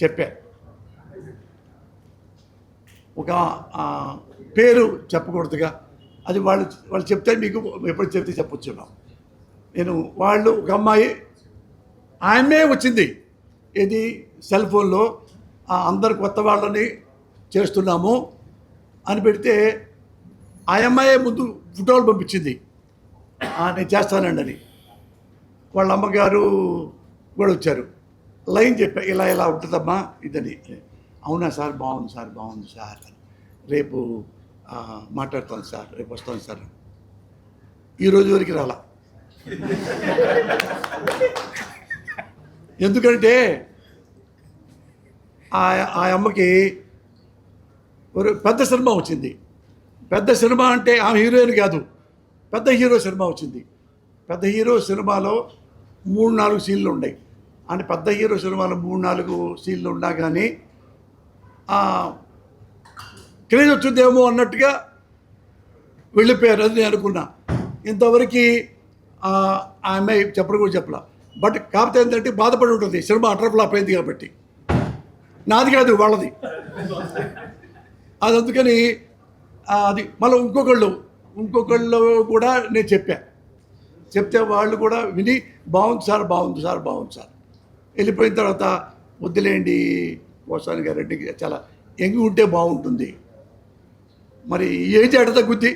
చెప్పా. ఒక పేరు చెప్పకూడదుగా, అది వాళ్ళు చెప్తే మీకు ఎప్పుడు చెప్తే చెప్పొచ్చు. వాళ్ళు ఒక అమ్మాయి ఆమె వచ్చింది, ఇది సెల్ ఫోన్లో అందరు కొత్త వాళ్ళని చేస్తున్నాము అని పెడితే ఆ అమ్మాయి ముందు ఫోటోలు పంపించింది, నేను చేస్తానండి అని. వాళ్ళ అమ్మగారు కూడా వచ్చారు, లైన్ చెప్పా, ఇలా ఉంటుందమ్మా ఇదని. అవునా సార్, బాగుంది సార్, రేపు మాట్లాడతాను సార్, రేపు వస్తాను సార్. ఈరోజు వరకు రాలా. ఎందుకంటే ఆ అమ్మకి ఒక పెద్ద సినిమా వచ్చింది. పెద్ద సినిమా అంటే ఆమె హీరోయిన్ కాదు, పెద్ద హీరో సినిమా వచ్చింది. పెద్ద హీరో సినిమాలో 3-4 సీన్లు ఉన్నాయి. అంటే పెద్ద హీరో సినిమాలో 3-4 సీన్లు ఉన్నా కానీ క్రేజ్ వచ్చిందేమో అన్నట్టుగా వెళ్ళిపోయారు. అది నేను అనుకున్నా. ఇంతవరకు ఆ అమ్మాయి చెప్పడం కూడా చెప్పలా. బట్ కాకపోతే ఏంటంటే బాధపడి ఉంటుంది, సినిమా అటర్ ఫ్లాప్ అయింది కాబట్టి. నాది కాదు, వాళ్ళది. అది అందుకని అది మళ్ళీ ఇంకొకళ్ళు కూడా నేను చెప్తే వాళ్ళు కూడా విని బాగుంది సార్ వెళ్ళిపోయిన తర్వాత వద్దులేండి పోసాని గారెడ్డి చాలా యంగ్ ఉంటే బాగుంటుంది. మరి ఏజ్ ఎడ తగ్గుద్ది?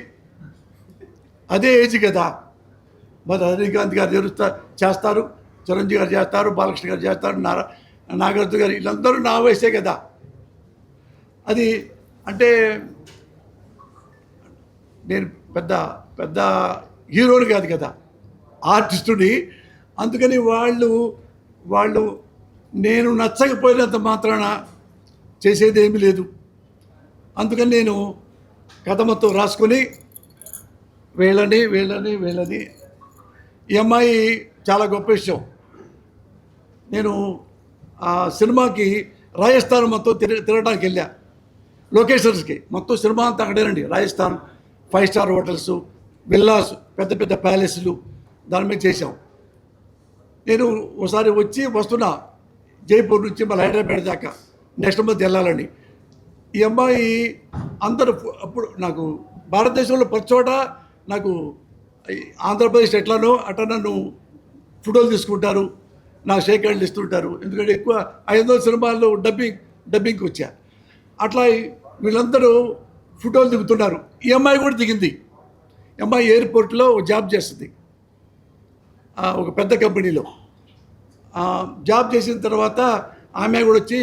అదే ఏజ్ కదా. మరి రజనీకాంత్ గారు చేస్తారు, చిరంజీవి గారు చేస్తారు, బాలకృష్ణ గారు చేస్తారు, నాగార్జున గారు, వీళ్ళందరూ నా వయసే కదా. అది అంటే నేను పెద్ద హీరోని కాదు కదా, ఆర్టిస్టుని. అందుకని వాళ్ళు నేను నచ్చకపోయినంత మాత్రాన చేసేది ఏమీ లేదు. అందుకని నేను కథ మొత్తం రాసుకొని వీళ్ళని ఈ అమ్మాయి చాలా గొప్ప విషయం. నేను ఆ సినిమాకి రాజస్థాన్ మొత్తం తిరగడానికి వెళ్ళా, లొకేషన్స్కి. మొత్తం సినిమా అంతా అక్కడేనండి. రాజస్థాన్ 5 స్టార్ హోటల్స్, విల్లాస్, పెద్ద ప్యాలెస్లు, దాని మీద చేసాం. నేను ఒకసారి వస్తున్నా జైపూర్ నుంచి మళ్ళీ హైదరాబాద్ దాకా, నెక్స్ట్ మంత్ వెళ్ళాలని. ఈ అమ్మాయి అందరూ అప్పుడు నాకు భారతదేశంలో ప్రతి చోట నాకు ఆంధ్రప్రదేశ్ ఎట్లానో అట్లా నన్ను ఫోటోలు తీసుకుంటారు, నాకు షేక్ హ్యాండ్లు ఇస్తుంటారు. ఎందుకంటే ఎక్కువ 500 సినిమాల్లో డబ్బింగ్కి వచ్చా. అట్లా వీళ్ళందరూ ఫోటోలు దిగుతున్నారు. ఈ అమ్మాయి కూడా దిగింది. ఈ అమ్మాయి ఎయిర్పోర్ట్లో జాబ్ చేస్తుంది, ఒక పెద్ద కంపెనీలో జాబ్ చేసిన తర్వాత ఆమె కూడా వచ్చి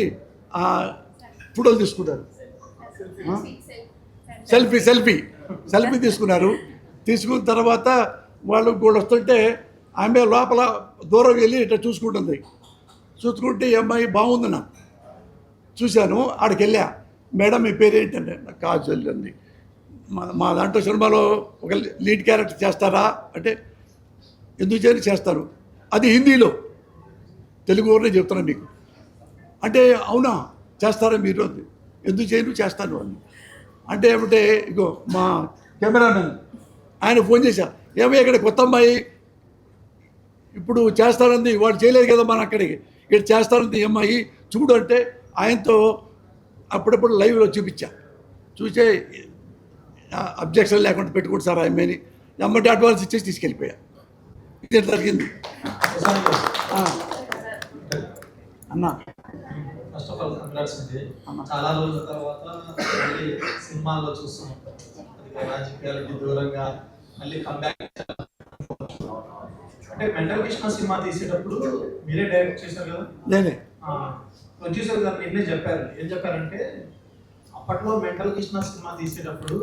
ఫోటోలు తీసుకున్నారు. సెల్ఫీ తీసుకున్నారు. తీసుకున్న తర్వాత వాళ్ళు వస్తుంటే ఆమె లోపల దూరం వెళ్ళి ఇట్లా చూసుకుంటే ఈ అమ్మాయి బాగుంది. నాకు చూశాను, ఆడికి వెళ్ళా. మేడం మీ పేరు ఏంటంటే, నాకు కాజల్ అంది. మా దాంట్లో సినిమాలో ఒక లీడ్ క్యారెక్టర్ చేస్తారా అంటే, ఎందుకు చేయని చేస్తారు. అది హిందీలో, తెలుగు వారినే చెప్తున్నాను మీకు. అంటే అవునా చేస్తారా మీరు? ఎందుకు చేయను, చేస్తాను అని అంటే ఏమంటే ఇగో మా కెమెరామెన్ ఆయన ఫోన్ చేశా, ఏమో ఇక్కడ కొత్త అమ్మాయి ఇప్పుడు చేస్తానంది, వాడు చేయలేదు కదా మన అక్కడికి, ఇక్కడ చేస్తానంది అమ్మాయి చూడు అంటే ఆయనతో అప్పుడప్పుడు లైవ్లో చూపించా. చూసే అబ్జెక్షన్ లేకుండా పెట్టుకోండి సార్ అమ్మాయిని అమ్మటి అడ్వాన్స్ ఇచ్చేసి తీసుకెళ్ళిపోయా. ఇది జరిగింది అన్నా. ఫస్ట్ ఆఫ్ ఆల్ కంగ్రాట్స్ అండి. చాలా రోజుల తర్వాత మళ్ళీ సినిమాల్లో చూస్తున్నాం, అది రాజకీయాలకి దూరంగా మళ్ళీ కంబ్యాక్. అంటే మెంటల్ కృష్ణ సినిమా తీసేటప్పుడు మీరే డైరెక్ట్ చేశారు కదా? నేనే. ప్రొడ్యూసర్ గారు నిన్నే చెప్పారు, ఏం చెప్పారంటే అప్పట్లో మెంటల్ కృష్ణ సినిమా తీసేటప్పుడు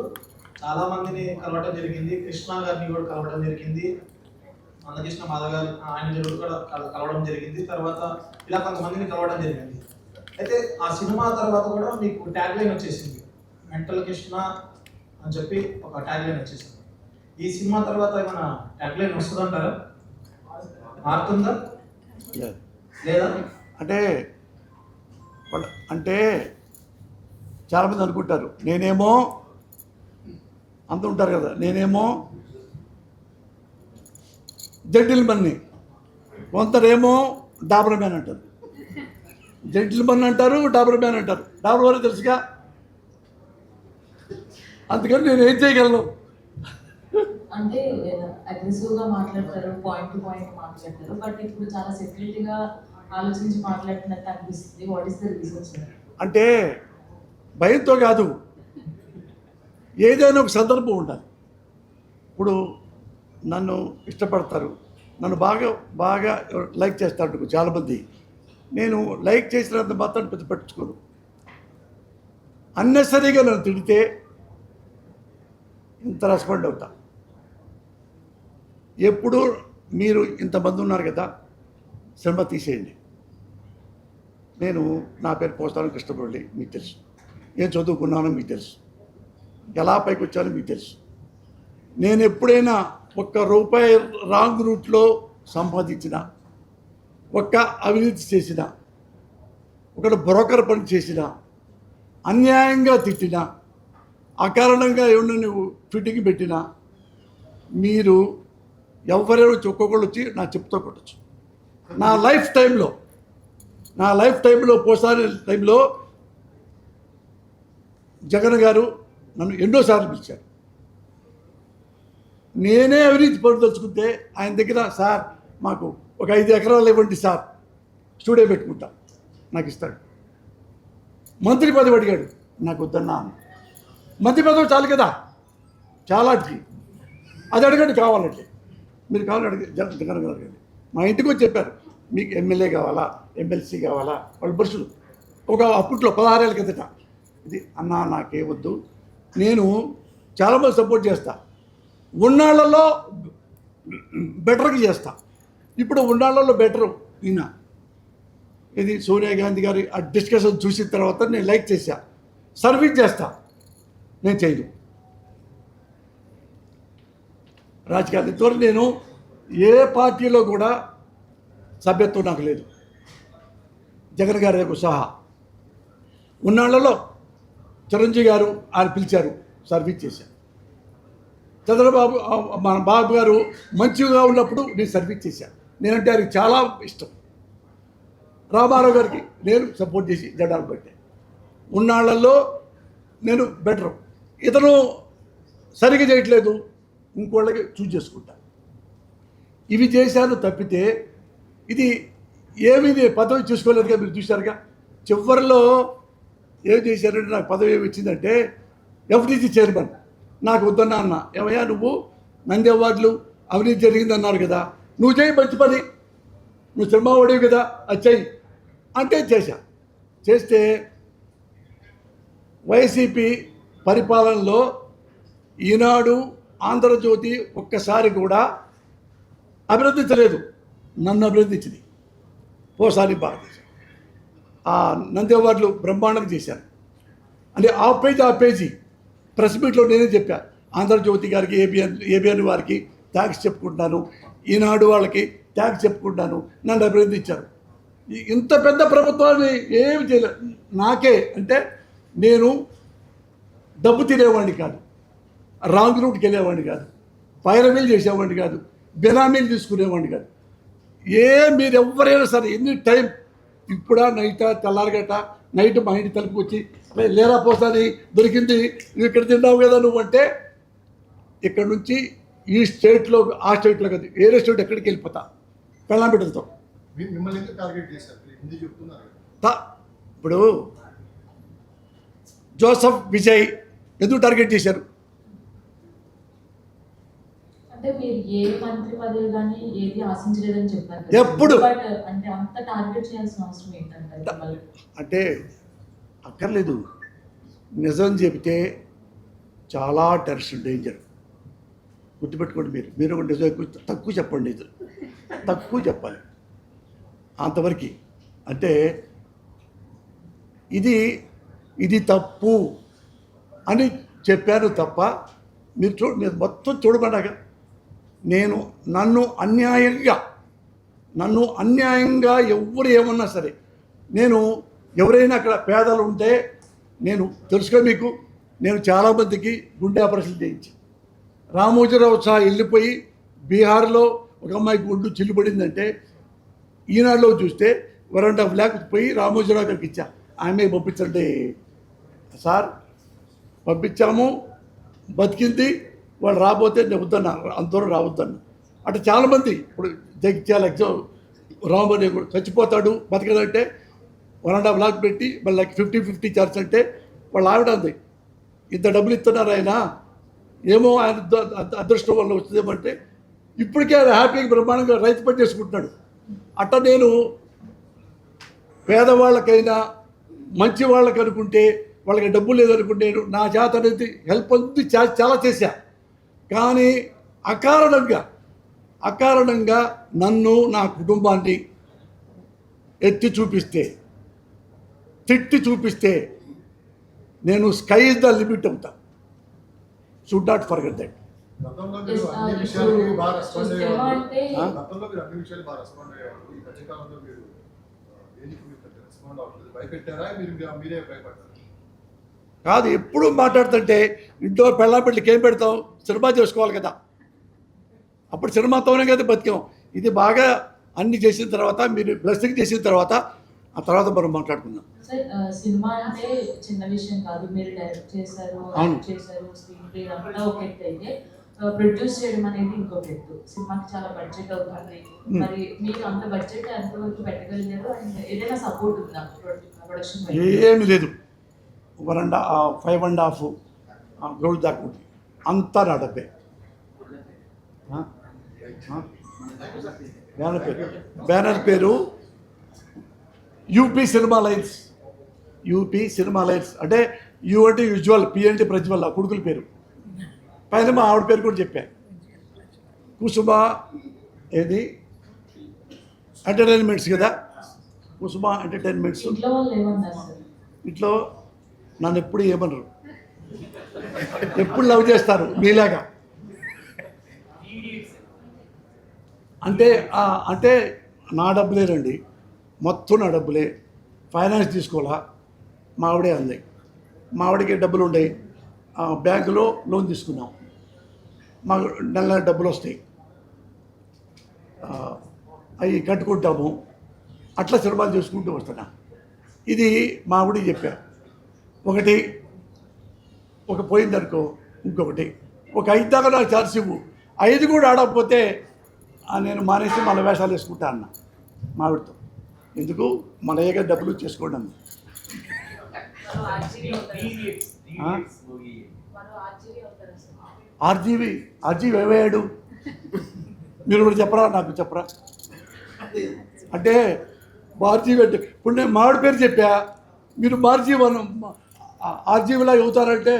చాలా మందిని కలవడం జరిగింది, కృష్ణ గారిని కూడా కలవడం జరిగింది, మందకృష్ణ మాధవ్ గారు ఆయన కూడా కలవడం జరిగింది, తర్వాత ఇలా కొంతమందిని కలవడం జరిగింది. అయితే ఆ సినిమా తర్వాత కూడా మీకు ట్యాగ్ లైన్ వచ్చేసింది, మెంటల్ కృష్ణ అని చెప్పి ఒక ట్యాగ్ లైన్ వచ్చేసింది. ఈ సినిమా తర్వాత ఏమైనా ట్యాగ్ లైన్ వస్తుందంటారా, మారుతుందా లేదా? అంటే చాలామంది అనుకుంటారు నేనేమో అంత ఉంటారు కదా, నేనేమో జెంటిల్మన్ని, కొందరేమో డాబర్ మ్యాన్ అంటారు. జెంటిల్మన్ అంటారు, డాబర్ మ్యాన్ అంటారు. డాబర్ మ్యాన్ తెలుసుగా, అందుకని నేను ఏం చేయగలను. అంటే అగ్రెసివ్ గా మాట్లాడతారు, పాయింట్ టు పాయింట్ మాట్లాడతారు, బట్ ఇప్పుడు చాలా సెక్యూరిటీగా ఆలోచించి మాట్లాడుతున్నట్టు అనిపిస్తుంది. What is the reason sir? అంటే భయంతో కాదు, ఏదైనా ఒక సందర్భం ఉండాలి. ఇప్పుడు నన్ను ఇష్టపడతారు, నన్ను బాగా బాగా లైక్ చేస్తారు చాలామంది. నేను లైక్ చేసినంత మాత్రం పెద్ద పట్టించుకోను. అన్నెసరీగా నన్ను తిడితే ఇంత రెస్పాండ్ అవుతా. ఎప్పుడు మీరు ఇంతమంది ఉన్నారు కదా, సినిమా తీసేయండి. నేను నా పేరు పోస్తాను కృష్ణమురళి, మీకు తెలుసు. ఏం చదువుకున్నానో మీకు తెలుసు, ఎలా పైకి వచ్చానో మీకు తెలుసు. నేను ఎప్పుడైనా ₹1 రాంగ్ రూట్లో సంపాదించిన, ఒక్క అవినీతి చేసిన, ఒకటి బ్రోకర్ పని చేసిన, అన్యాయంగా తిట్టిన, అకారణంగా ఏమన్నా నువ్వు ఫిట్టింగ్ పెట్టినా, మీరు ఎవరైనా ఒక్కొక్కళ్ళు వచ్చి నా చెప్తూ కొట్టచ్చు. నా లైఫ్ టైంలో పోసారి టైంలో జగన్ గారు నన్ను ఎన్నోసార్లు పిలిచారు. నేనే అవినీతి పరుదలుచుకుంటే ఆయన దగ్గర, సార్ మాకు ఒక 5 ఎకరాలు ఇవ్వండి సార్, స్టూడియో పెట్టుకుంటా, నాకు ఇస్తాడు. మంత్రి పదవి అడిగాడు, నాకు వద్దన్నా. మంత్రి పదవి చాలు కదా, చాలాకి అది అడగండి కావాలంటే, మీరు కావాలని అడిగి జగన్ గారు అడగండి. మా ఇంటికి వచ్చి చెప్పారు, మీకు ఎమ్మెల్యే కావాలా, ఎమ్మెల్సీ కావాలా, వాళ్ళు బరుసులు ఒక అప్పట్లో 16 ఏళ్ళ కిందట. ఇది అన్నా నాకే వద్దు, నేను చాలామంది సపోర్ట్ చేస్తా, ఉన్నాళ్లలో బెటర్కి చేస్తా. ఇప్పుడు ఉన్నాళ్లలో బెటరు ఈయన, ఇది సోనియా గాంధీ గారి ఆ డిస్కషన్ చూసిన తర్వాత నేను లైక్ చేశా, సర్వీస్ చేస్తా, నేను చేయను రాజకీయాలు. ఇంతవరకు నేను ఏ పార్టీలో కూడా సభ్యత్వం నాకు లేదు, జగన్ గారు సహా. ఉన్నాళ్లలో చిరంజీవి గారు ఆయన పిలిచారు, సర్వీస్ చేశాను. చంద్రబాబు మన బాబు గారు మంచిగా ఉన్నప్పుడు నేను సర్వీస్ చేశాను, నేనంటే ఆయనకి చాలా ఇష్టం. రామారావు గారికి నేను సపోర్ట్ చేసి జెండాలు పెట్టాను. ఉన్నాళ్లలో నేను బెటరు, ఇతను సరిగ్గా చేయట్లేదు, ఇంకోళ్ళకి చూజ్ చేసుకుంటా. ఇవి చేశాను తప్పితే ఇది ఏమీ పదవి చూసుకోలేదుగా, మీరు చూశారుగా. చివరిలో ఏం చేశారంటే నాకు పదవి ఏమి ఇచ్చిందంటే ఎఫ్డీసీ చైర్మన్. నాకు వద్దన్నా అన్న, ఏమయ్యా నువ్వు నంది అవార్డులు అవినీతి జరిగిందన్నారు కదా, నువ్వు చేయి మంచి పని, నువ్వు సినిమా వాడేవి కదా, అది చెయ్యి అంటే చేస్తే వైసీపీ పరిపాలనలో ఈనాడు, ఆంధ్రజ్యోతి ఒక్కసారి కూడా అభినందించలేదు, నన్ను అభినందించింది. ఓసారి భారతదేశం ఆ నంది అవార్డులు బ్రహ్మాండంగా చేశారు. అంటే ఆ పేజీ ప్రెస్ మీట్లో నేనే చెప్పా, ఆంధ్రజ్యోతి గారికి, ఏబిఎన్ వారికి థ్యాంక్స్ చెప్పుకుంటున్నాను, ఈనాడు వాళ్ళకి ట్యాక్స్ చెప్పుకుంటాను, నన్ను అభినందించారు. ఇంత పెద్ద ప్రభుత్వాన్ని ఏమి చేయలేదు. నాకే అంటే నేను డబ్బు తినేవాడిని కాదు, రాంగ్ రూట్కి వెళ్ళేవాడిని కాదు, పైరవీలు చేసేవాడిని కాదు, బెనామీలు తీసుకునేవాడిని కాదు. మీరు ఎవరైనా సరే ఎనీ టైం ఇప్పుడా నైటా తెల్లారగట నైట్ మా ఇంటి తలుపుకి వచ్చి లేరా పోసాని దొరికింది నువ్వు ఇక్కడ తిన్నావు కదా నువ్వు అంటే ఇక్కడ నుంచి ఈ స్టేట్లో ఆ స్టేట్లో కదా వేరే స్టేట్ ఎక్కడికి వెళ్ళిపోతా పెళ్ళాం బిడ్డలతో. మిమ్మల్ని ఎందుకు టార్గెట్ చేశారు? హిందీ చెప్తున్నారు. ఇప్పుడు జోసఫ్ విజయ్ ఎందుకు టార్గెట్ చేశారు? అంటే మీరు ఏ మంత్రి పదవి కానీ ఏది ఆశించలేదని చెప్పారు ఎప్పుడు? బట్ అంటే అంత టార్గెట్ చేయాల్సిన అవసరం ఏంటంటారు? అంటే అక్కర్లేదు. నిజం చెబితే చాలా టెర్రరిస్ట్ డేంజర్. గుర్తుపెట్టుకోండి. మీరు ఒక నిజం తక్కువ చెప్పండి, ఇది తక్కువ చెప్పాలి అంతవరకు. అంటే ఇది తప్పు అని చెప్పాను తప్ప మీరు మొత్తం చూడమన్నాక నన్ను అన్యాయంగా ఎవరు ఏమన్నా సరే ఎవరైనా అక్కడ పేదలు ఉంటే తెలుసుకో మీకు నేను చాలామందికి గుండె ఆపరేషన్ చేయించి రామోజీరావు సహా వెళ్ళిపోయి బీహార్లో ఒక అమ్మాయికి గుండు చిల్లుపడిందంటే ఈనాడులో చూస్తే 1.5 lakh పోయి రామోజీరావు గారికి ఇచ్చా. ఆమె పంపించండి సార్, పంపించాము, బతికింది, వాళ్ళు రాబోతే నేను వద్దన్నారు, అందరూ రావద్దన్న. అంటే చాలామంది ఇప్పుడు జగిత్యాల రామోజీ చచ్చిపోతాడు బతకదంటే 1.5 lakh పెట్టి మళ్ళీ 50-50 ఛార్జ్ అంటే వాళ్ళు ఆవిడ అంది ఇంత డబ్బులు ఇస్తున్నారు ఆయన, ఏమో ఆయన అదృష్టం వల్ల వస్తుందేమంటే ఇప్పటికే ఆయన హ్యాపీగా బ్రహ్మాండంగా రైతు పని చేసుకుంటున్నాడు. అట్లా నేను పేదవాళ్ళకైనా మంచి వాళ్ళకి అనుకుంటే వాళ్ళకి డబ్బు లేదనుకుంటే నా చేత అనేది హెల్ప్ అంది చాలా చేశా. కానీ అకారణంగా నన్ను నా కుటుంబాన్ని ఎత్తి చూపిస్తే తిట్టి చూపిస్తే నేను స్కై ఇస్ ద లిమిట్ అవుతా. Should not forget that. గతంలో మీరు అన్ని విషయాలకి బాగా రెస్పాండ్ అయ్యారు. ఈ మధ్యకాలంలో మీరు దేనికి మీరు రెస్పాండ్ అవ్వట్లేదు. భయపెట్టారా మీరే భయపడ్డారు? కాదు, ఎప్పుడు మాట్లాడుతుంటే ఇంట్లో పెళ్ళాపెళ్ళకి ఏం పెడతాం, సినిమా చేసుకోవాలి కదా, అప్పుడు సినిమాతోనే కదా బతికాం. ఇది బాగా అన్ని చేసిన తర్వాత మీరు బ్లెస్సింగ్ చేసిన తర్వాత ఆ తర్వాత మనం మాట్లాడుకుందాం. సినిమా అంటే చిన్న విషయం కాదు. మీరు డైరెక్ట్ చేశారు, యాక్ట్ చేశారు, స్క్రీన్ ప్లే అంతా ఒక ఎత్తు అయితే ప్రొడ్యూస్ చేయడం అనేది ఇంకొక ఎత్తు. సినిమాకి చాలా బడ్జెట్ అవుతుంది. మరి మీరు అంత బడ్జెట్ ఎంతవరకు పెట్టగలిగారు? అండ్ ఏదైనా సపోర్ట్ ఉందా ప్రొడక్షన్? ఏమి లేదు. 5.5 crore దాకా ఉంది. అంతా నా డబ్బే. బ్యానర్ పేరు యూపీ సినిమా లైన్స్. అంటే యూ అంటే యూజువల్, పి అంటే ప్రజ్వల్, కొడుకుల పేరు. పైన మా ఆవిడ పేరు కూడా చెప్పా, కుసుమ. ఏది ఎంటర్టైన్మెంట్స్ కదా, కుసుమ ఎంటర్టైన్మెంట్స్. ఇంట్లో నన్ను ఎప్పుడు ఏమనరు, ఎప్పుడు లవ్ చేస్తారు మీలాగా. అంటే నా డబ్బులేనండి, మొత్తం నా డబ్బులే. ఫైనాన్స్ తీసుకోవాలా, మా ఆవిడే అంది. మా ఆవిడకి డబ్బులు ఉన్నాయి, బ్యాంకులో లోన్ తీసుకున్నాం, మాకు నెల డబ్బులు వస్తాయి, అవి కట్టుకుంటాము. అట్లా సినిమాలు చేసుకుంటూ వస్తున్నా. ఇది మా ఆవిడకి చెప్పా. ఒక పోయిందనుకో ఇంకొకటి, ఒక 5 దాకా నాకు ఛార్జ్ ఇవ్వు, 5 కూడా ఆడకపోతే నేను మానేసి మళ్ళీ వేషాలు వేసుకుంటా అన్న మావిడితో. ఎందుకు మన ఏగా డబ్బులు చేసుకోండి అంది. ఆర్జీవి ఏమయ్యాడు మీరు కూడా చెప్పరా, నాకు చెప్పరా. అంటే ఆర్జీవి అంటే ఇప్పుడు నేను మావిడి పేరు చెప్పా, మీరు ఆర్జీవిలా అవుతారంటే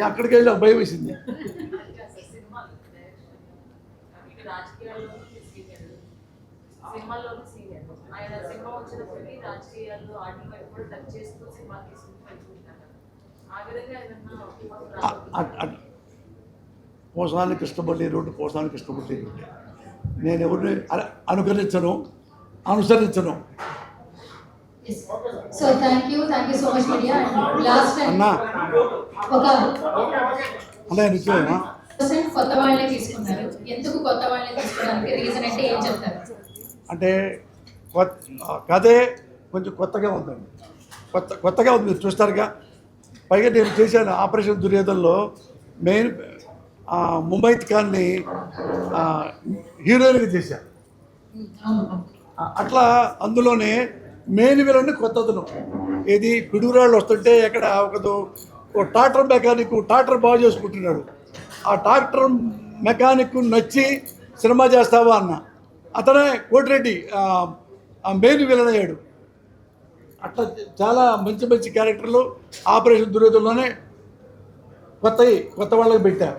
అక్కడికి వెళ్ళి భయం వేసింది. Posani Krishnamalli road Posani Krishnamalli road. నేను ఎవరిని అనుసరించను. So thank you so much media. Last time అన్నా ఒక అలా నిశ్చయమా కొత్త వాళ్ళే తీసుకున్నారు. ఎందుకు కొత్త వాళ్ళే తీసుకోవడానికి రీజన్ అంటే ఏం చెప్తారు? అంటే కథే కొంచెం కొత్తగా ఉందండి. కొత్తగా ఉంది, మీరు చూస్తారుగా. పైగా నేను చేశాను ఆపరేషన్ దుర్యోధనలో మెయిన్ ముంబైత్ ఖాన్ని హీరోయిన్గా చేశాను. అట్లా అందులోనే మెయిన్ విలన్ కొత్తదనం. ఏది పిడుగురాళ్ళు వస్తుంటే ఎక్కడ ఒక ట్రాక్టర్ మెకానిక్ ట్రాక్టర్ బాగు చేసుకుంటున్నాడు. ఆ ట్రాక్టర్ మెకానిక్ నచ్చి సినిమా చేస్తావా అన్న, అతనే కోటిరెడ్డి మెయిన్ విలన్ అయ్యాడు. అట్లా చాలా మంచి మంచి క్యారెక్టర్లు ఆపరేషన్ దుర్యోధనలోనే కొత్త వాళ్ళకి పెట్టారు.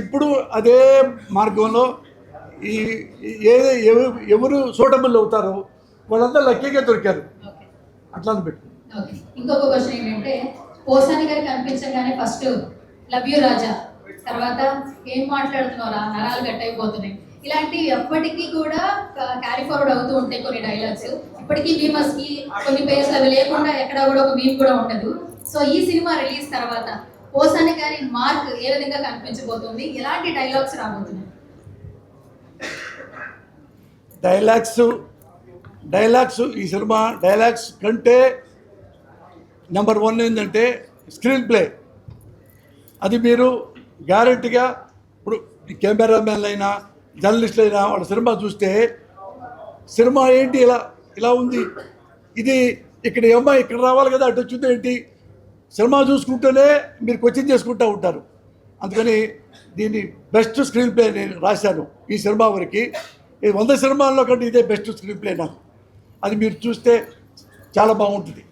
ఇప్పుడు అదే మార్గంలో ఎవరు సూటబుల్ అవుతారో వాళ్ళందరూ లక్కీగా దొరికారు. అట్లా పెట్టు. ఇంకొక క్వశ్చన్ ఏంటంటే, పోసాని గారికి కనిపించగానే ఫస్ట్ లవ్ యూ రాజా, తర్వాత ఏం మాట్లాడుతున్నారా నరాలు గట్టయిపోతున్నాయి, ఇలాంటి ఎప్పటికీ కూడా క్యారీ ఫార్వర్డ్ అవుతూ ఉంటాయి కొన్ని డైలాగ్స్. ఇప్పటికీ మీమస్ కి కొన్ని పేజెస్ అవి లేకుండా ఎక్కడ కూడా ఒక మీమ్ కూడా ఉండదు. సో ఈ సినిమా రిలీజ్ తర్వాత పోసాని గారి మార్క్ ఏ విధంగా కనిపించబోతుంది, ఎలాంటి డైలాగ్స్ రాబోతున్నాయి? డైలాగ్స్ ఈ సినిమా డైలాగ్స్ కంటే నెంబర్ 1 ఏంటంటే స్క్రీన్ ప్లే. అది మీరు గ్యారెంటీగా ఇప్పుడు కెమెరామెన్లు అయినా జర్నలిస్టులు అయినా వాళ్ళ సినిమా చూస్తే సినిమా ఏంటి ఇలా ఉంది, ఇది ఇక్కడ ఏమ్మా ఇక్కడ రావాలి కదా అటు వచ్చింది ఏంటి, సినిమా చూసుకుంటూనే మీరు క్వశ్చన్ చేసుకుంటూ ఉంటారు. అందుకని దీన్ని బెస్ట్ స్క్రీన్ ప్లే నేను రాశాను ఈ సినిమా వరకు. 100 సినిమాల్లో కంటే ఇదే బెస్ట్ స్క్రీన్ ప్లే నాకు. అది మీరు చూస్తే చాలా బాగుంటుంది.